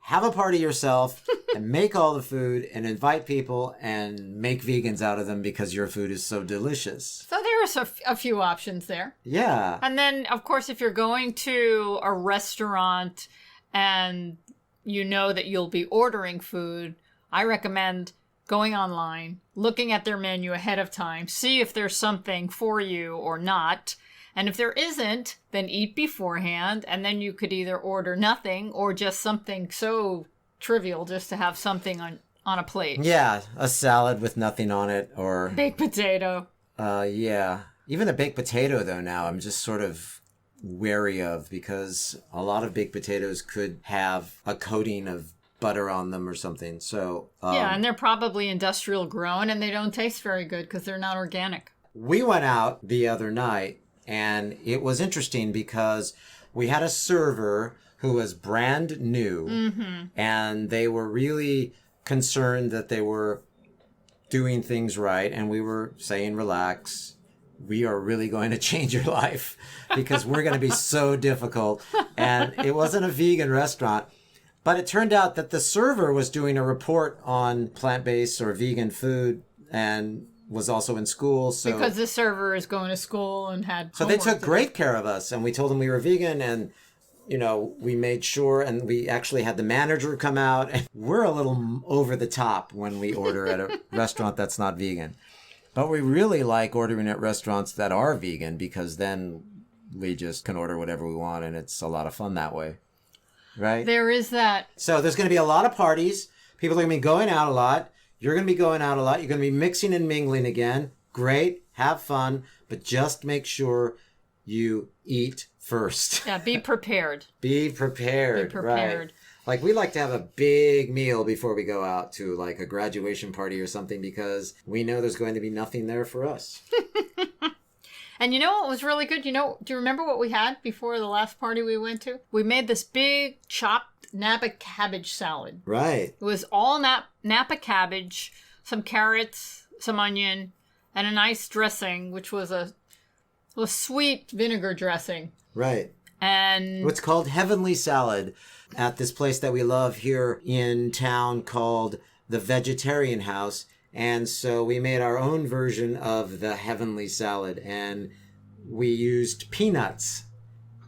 have a party yourself and make all the food and invite people and make vegans out of them because your food is so delicious. So there's a few options there. Yeah. And then, of course, if you're going to a restaurant and you know that you'll be ordering food, I recommend going online, looking at their menu ahead of time, see if there's something for you or not. And if there isn't, then eat beforehand, and then you could either order nothing or just something so trivial just to have something on a plate. Yeah, a salad with nothing on it or... Baked potato. Yeah. Even a baked potato, though, now I'm just sort of wary of because a lot of baked potatoes could have a coating of butter on them or something. So yeah, and they're probably industrial grown, and they don't taste very good because they're not organic. We went out the other night, and it was interesting because we had a server who was brand new, and they were really concerned that they were doing things right. And we were saying, relax, we are really going to change your life because we're going to be so difficult. And it wasn't a vegan restaurant, but it turned out that the server was doing a report on plant-based or vegan food and was also in school. So because the server is going to school and had so they took great care of us, and we told them we were vegan, and we made sure, and we actually had the manager come out, and we're a little over the top when we order at a restaurant that's not vegan. But we really like ordering at restaurants that are vegan because then we just can order whatever we want, and it's a lot of fun that way. Right? There is that. So there's going to be a lot of parties. People are going to be going out a lot. You're going to be going out a lot. You're going to be mixing and mingling again. Great. Have fun. But just make sure you eat first. Yeah, be prepared. Be prepared. Be prepared. Right. Like, we like to have a big meal before we go out to, like, a graduation party or something because we know there's going to be nothing there for us. And you know what was really good? Do you remember what we had before the last party we went to? We made this big chopped Napa cabbage salad. Right. It was all Napa cabbage, some carrots, some onion, and a nice dressing, which was a sweet vinegar dressing. Right. And what's called Heavenly Salad at this place that we love here in town called the Vegetarian House. And so we made our own version of the Heavenly Salad, and we used peanuts.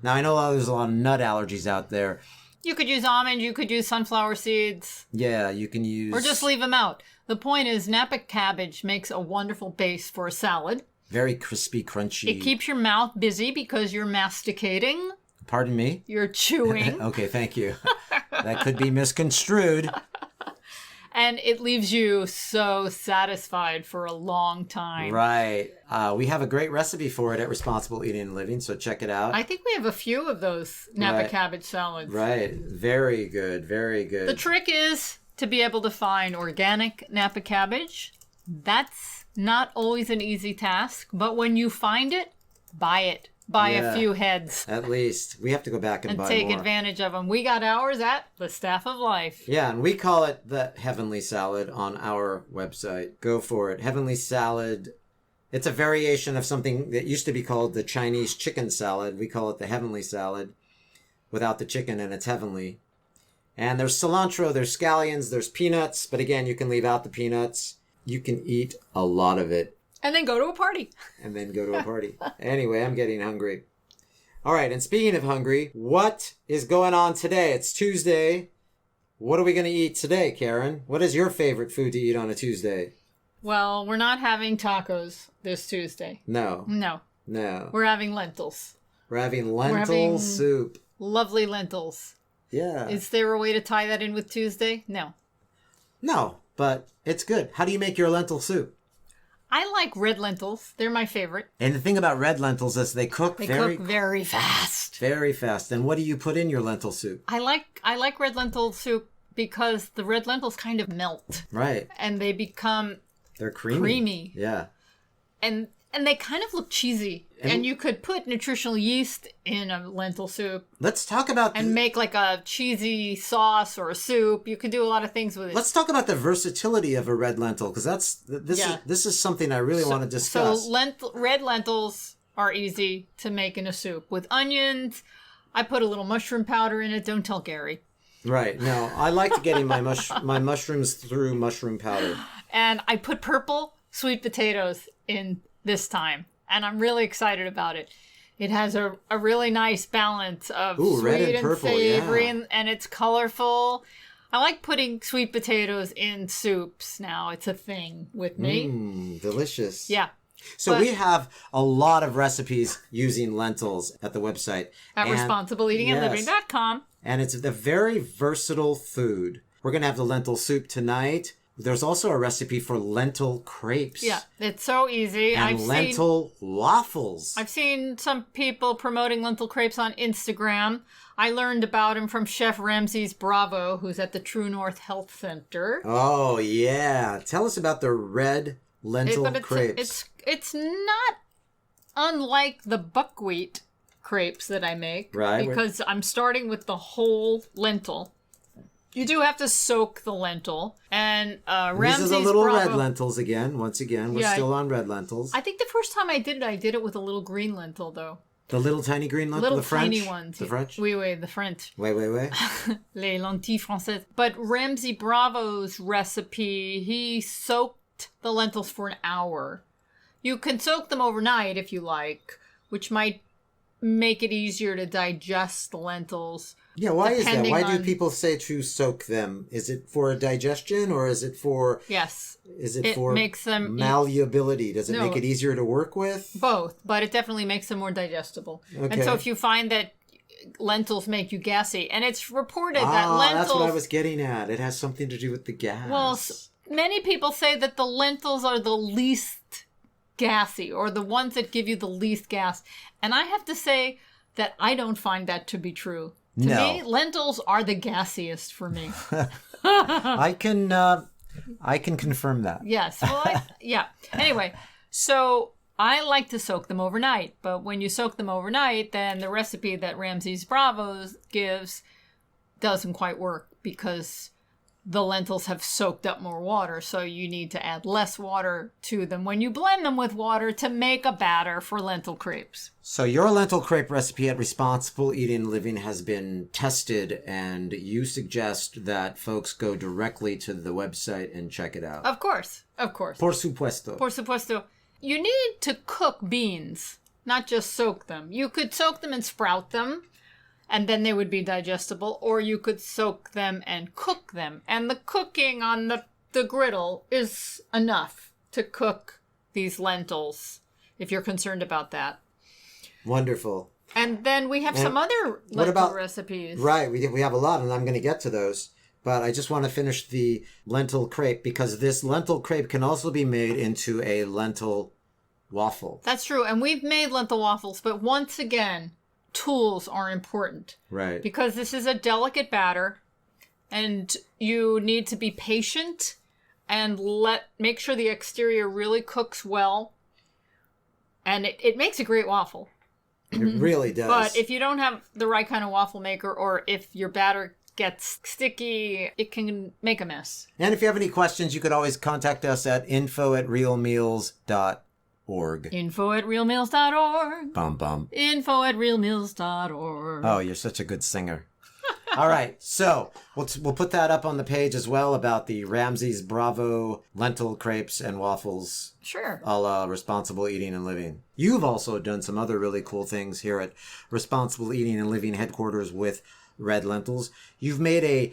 Now, I know there's a lot of nut allergies out there. You could use almond, you could use sunflower seeds. Yeah, you can use... or just leave them out. The point is, Napa cabbage makes a wonderful base for a salad. Very crispy, crunchy. It keeps your mouth busy because you're masticating. Pardon me? You're chewing. Okay, thank you. That could be misconstrued. And it leaves you so satisfied for a long time. Right. We have a great recipe for it at Responsible Eating and Living, so check it out. I think we have a few of those Napa cabbage salads. Right. Very good. Very good. The trick is to be able to find organic Napa cabbage. That's not always an easy task, but when you find it, buy it. buy a few heads. At least. We have to go back and buy take more. advantage of them. We got ours at the Staff of Life. Yeah, and we call it the Heavenly Salad on our website. Go for it. Heavenly Salad. It's a variation of something that used to be called the Chinese chicken salad. We call it the Heavenly Salad without the chicken, and it's heavenly. And there's cilantro, there's scallions, there's peanuts. But again, you can leave out the peanuts. You can eat a lot of it. And then go to a party. Anyway, I'm getting hungry. All right, and speaking of hungry, what is going on today? It's Tuesday. What are we going to eat today, Caryn? What is your favorite food to eat on a Tuesday? Well, we're not having tacos this Tuesday. No. We're having lentils. We're having lentil soup. Lovely lentils. Yeah. Is there a way to tie that in with Tuesday? No, but it's good. How do you make your lentil soup? I like red lentils. They're my favorite. And the thing about red lentils is they cook very fast. Very fast. And what do you put in your lentil soup? I like red lentil soup because the red lentils kind of melt. Right. And they become... They're creamy. Yeah. And they kind of look cheesy. And you could put nutritional yeast in a lentil soup. Let's talk about... And make like a cheesy sauce or a soup. You could do a lot of things with it. Let's talk about the versatility of a red lentil, because this is something I really want to discuss. So red lentils are easy to make in a soup. With onions, I put a little mushroom powder in it. Don't tell Gary. Right. No, I like getting my mushrooms through mushroom powder. And I put purple sweet potatoes in this time. And I'm really excited about it. It has a really nice balance of sweet red and purple, savory, and it's colorful. I like putting sweet potatoes in soups now. It's a thing with me. Delicious. Yeah. So we have a lot of recipes using lentils at the website. At responsibleeatingandliving.com. And it's a very versatile food. We're going to have the lentil soup tonight. There's also a recipe for lentil crepes. Yeah, it's so easy. And lentil waffles. I've seen some people promoting lentil crepes on Instagram. I learned about him from Chef Ramses Bravo, who's at the True North Health Center. Oh, yeah. Tell us about the red lentil crepes. It's not unlike the buckwheat crepes that I make. Right. Because I'm starting with the whole lentil. You do have to soak the lentil. And Ramses These are the little Bravo, red lentils again. Once again, we're still on red lentils. I think the first time I did it with a little green lentil, though. The little tiny green lentil? Little the French? tiny ones. The French? Oui, the French. Oui. Les lentilles françaises. But Ramsey Bravo's recipe, he soaked the lentils for an hour. You can soak them overnight if you like, which might make it easier to digest the lentils. Yeah, why is that? Why do people say to soak them? Is it for a digestion or is it for... Yes. Is it for makes them malleability? Does it make it easier to work with? Both, but it definitely makes them more digestible. Okay. And so if you find that lentils make you gassy, and it's reported that lentils... that's what I was getting at. It has something to do with the gas. Well, many people say that the lentils are the least gassy, or the ones that give you the least gas. And I have to say that I don't find that to be true. To me, lentils are the gassiest for me. I can confirm that. Yes. Well, yeah. Anyway, so I like to soak them overnight. But when you soak them overnight, then the recipe that Ramses Bravo gives doesn't quite work because the lentils have soaked up more water. So you need to add less water to them when you blend them with water to make a batter for lentil crepes. So your lentil crepe recipe at Responsible Eating Living has been tested, and you suggest that folks go directly to the website and check it out. Of course. Por supuesto. You need to cook beans, not just soak them. You could soak them and sprout them, and then they would be digestible, or you could soak them and cook them. And the cooking on the griddle is enough to cook these lentils, if you're concerned about that. Wonderful. And then we have some other lentil recipes. Right, we have a lot, and I'm going to get to those. But I just want to finish the lentil crepe, because this lentil crepe can also be made into a lentil waffle. That's true, and we've made lentil waffles, but once again, tools are important. Right. Because this is a delicate batter, and you need to be patient and make sure the exterior really cooks well. And it makes a great waffle. It really does. But if you don't have the right kind of waffle maker, or if your batter gets sticky, it can make a mess. And if you have any questions, you could always contact us at info@realmeals.org. info@realmeals.org. Bum bum. info@realmeals.org. Oh, you're such a good singer. All right, so we'll put that up on the page as well about the Ramsay's Bravo lentil crepes and waffles. Sure. A la Responsible Eating and Living. You've also done some other really cool things here at Responsible Eating and Living headquarters with Red Lentils. You've made a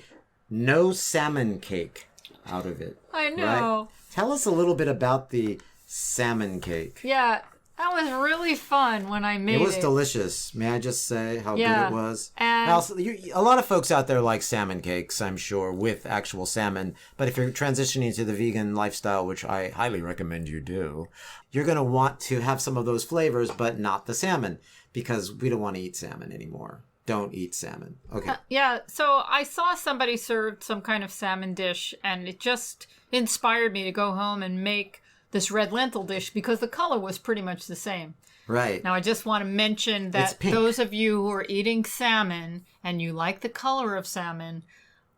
no salmon cake out of it. I know. Right? Tell us a little bit about the salmon cake. Yeah, that was really fun when I made it. It was delicious. May I just say how good it was? And Also, a lot of folks out there like salmon cakes, I'm sure, with actual salmon. But if you're transitioning to the vegan lifestyle, which I highly recommend you do, you're going to want to have some of those flavors, but not the salmon, because we don't want to eat salmon anymore. Don't eat salmon. Okay. yeah, so I saw somebody served some kind of salmon dish, and it just inspired me to go home and make this red lentil dish because the color was pretty much the same. Right. Now, I just want to mention that those of you who are eating salmon and you like the color of salmon,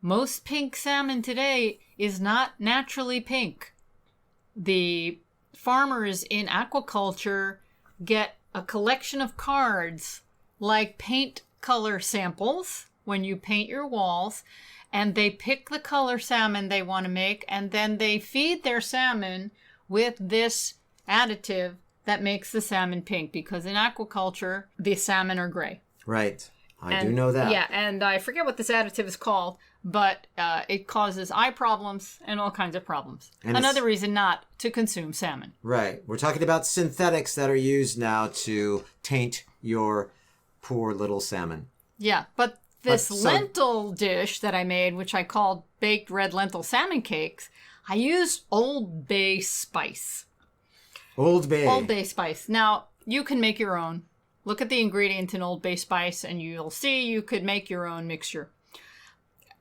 most pink salmon today is not naturally pink. The farmers in aquaculture get a collection of cards like paint color samples when you paint your walls, and they pick the color salmon they want to make, and then they feed their salmon with this additive that makes the salmon pink, because in aquaculture, the salmon are gray. Right. I do know that. Yeah, and I forget what this additive is called, but it causes eye problems and all kinds of problems. And another reason not to consume salmon. Right. We're talking about synthetics that are used now to taint your poor little salmon. Yeah, but this lentil dish that I made, which I called baked red lentil salmon cakes, I used Old Bay spice. Old Bay. Old Bay spice. Now, you can make your own. Look at the ingredients in Old Bay spice, and you'll see you could make your own mixture.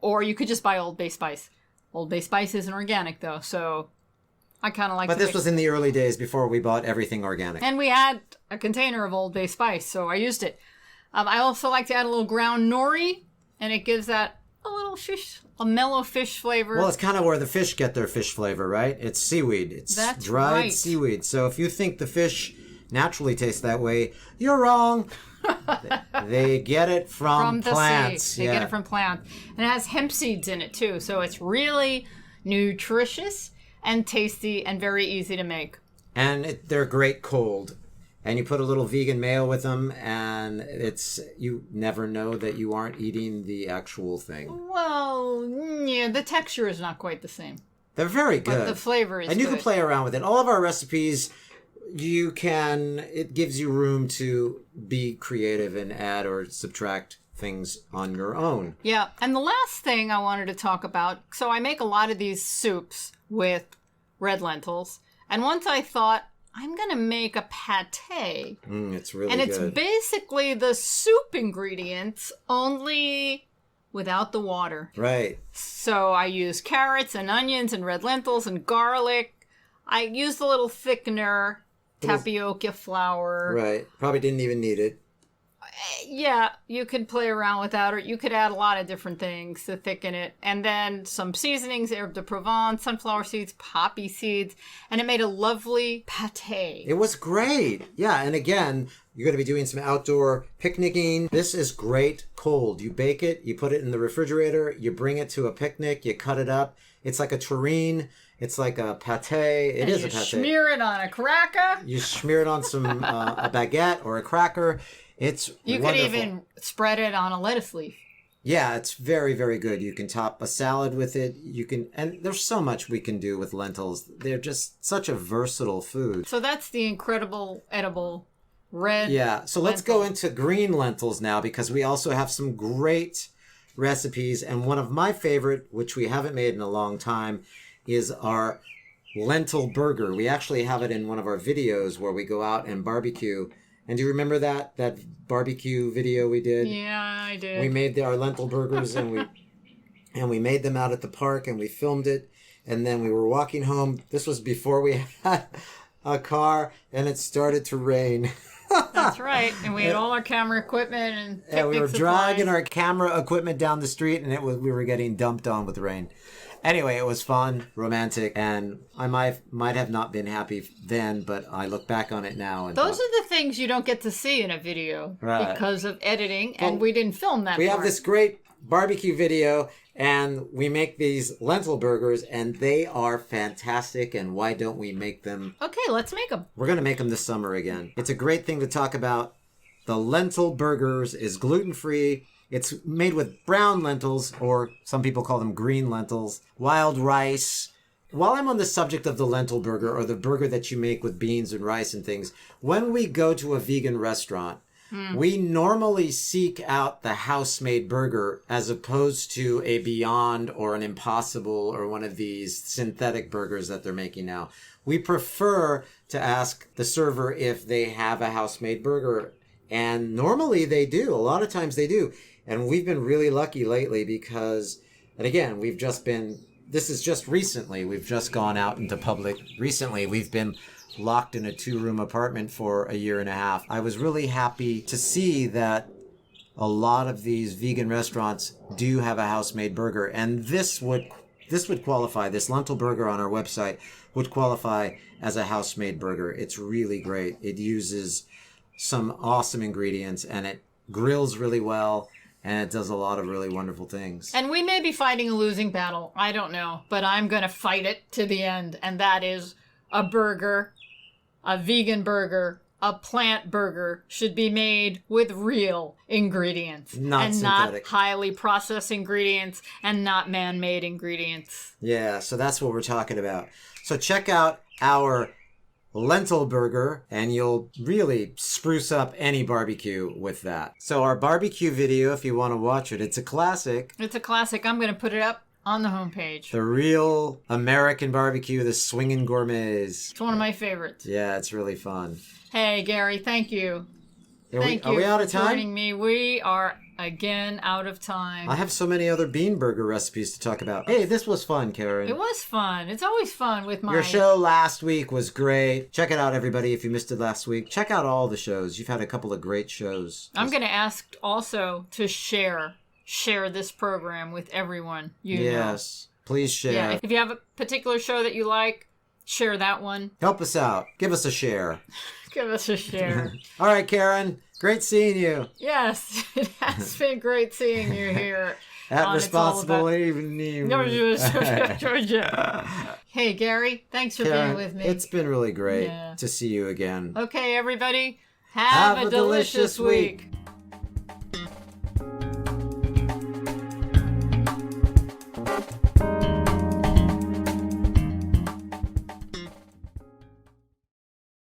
Or you could just buy Old Bay spice. Old Bay spice isn't organic, though, so I kind of like But this was in the early days before we bought everything organic. And we had a container of Old Bay spice, so I used it. I also like to add a little ground nori, and it gives that a mellow fish flavor. Well, it's kind of where the fish get their fish flavor, right? It's seaweed. It's dried seaweed. So if you think the fish naturally tastes that way, you're wrong. They get it from plants. Sea. They get it from plants. And it has hemp seeds in it, too. So it's really nutritious and tasty and very easy to make. And they're great cold. And you put a little vegan mayo with them, and you never know that you aren't eating the actual thing. Well, yeah, the texture is not quite the same. They're very good. But the flavor is good. And you can play around with it. All of our recipes, it gives you room to be creative and add or subtract things on your own. Yeah, and the last thing I wanted to talk about, so I make a lot of these soups with red lentils, and once I thought, I'm going to make a pate. It's really good. And it's good. basically the soup ingredients, only without the water. Right. So I use carrots and onions and red lentils and garlic. I used a little thickener, tapioca flour. Right. Probably didn't even need it. Yeah, you could play around with that, or you could add a lot of different things to thicken it. And then some seasonings, herb de Provence, sunflower seeds, poppy seeds, and it made a lovely pate. It was great. Yeah, and again, you're going to be doing some outdoor picnicking. This is great cold. You bake it, you put it in the refrigerator, you bring it to a picnic, you cut it up. It's like a terrine. It's like a pate. It is a pate. You smear it on a cracker. You smear it on some a baguette or a cracker. It's You wonderful. could even spread it on a lettuce leaf. Yeah, it's very, very good. You can top a salad with it. And there's so much we can do with lentils. They're just such a versatile food. So that's the incredible edible red. Yeah, so let's go into green lentils now, because we also have some great recipes. And one of my favorite, which we haven't made in a long time, is our lentil burger. We actually have it in one of our videos where we go out and barbecue. And do you remember that barbecue video we did? Yeah, I did. We made our lentil burgers and we made them out at the park, and we filmed it. And then we were walking home. This was before we had a car, and it started to rain. That's right. And we had all our camera equipment and Yeah, we were supplies. dragging our camera equipment down the street, and we were getting dumped on with rain. Anyway, it was fun, romantic, and I might have not been happy then, but I look back on it now. And Those are the things you don't get to see in a video because of editing, and we didn't film that We part. have this great barbecue video, and we make these lentil burgers, and they are fantastic, and why don't we make them? Okay, let's make them. We're going to make them this summer again. It's a great thing to talk about. The lentil burgers is gluten-free. It's made with brown lentils, or some people call them green lentils, wild rice. While I'm on the subject of the lentil burger, or the burger that you make with beans and rice and things, when we go to a vegan restaurant, we normally seek out the house-made burger as opposed to a Beyond or an Impossible or one of these synthetic burgers that they're making now. We prefer to ask the server if they have a house-made burger, and normally they do. A lot of times they do. And we've been really lucky lately because, and again, this is just recently, we've just gone out into public. Recently, we've been locked in a 2-room apartment for a year and a half. I was really happy to see that a lot of these vegan restaurants do have a house-made burger. And this would qualify, this lentil burger on our website would qualify as a house-made burger. It's really great. It uses some awesome ingredients, and it grills really well. And it does a lot of really wonderful things. And we may be fighting a losing battle. I don't know. But I'm going to fight it to the end. And that is a burger, a vegan burger, a plant burger should be made with real ingredients. Not synthetic. Not highly processed ingredients and not man-made ingredients. Yeah, so that's what we're talking about. So check out our lentil burger, and you'll really spruce up any barbecue with that. So our barbecue video, if you want to watch it, it's a classic. It's a classic. I'm going to put it up on the homepage. The real American barbecue, the Swingin' Gourmets. It's one of my favorites. Yeah, it's really fun. Hey, Gary, thank you. Are we out of for time? joining me. We are again out of time. I have so many other bean burger recipes to talk about. Hey, this was fun, Caryn. It was fun. It's always fun with my... Your show last week was great. Check it out, everybody, if you missed it last week. Check out all the shows. You've had a couple of great shows. I'm going to ask also to share this program with everyone you know. Yes, please share. Yeah, if you have a particular show that you like, share that one. Help us out. Give us a share. Give us a share. All right, Caryn. Great seeing you. Yes, it has been great seeing you here. At Responsible Evening. Hey, Gary, thanks for being with me. It's been really great to see you again. Okay, everybody, have a delicious week.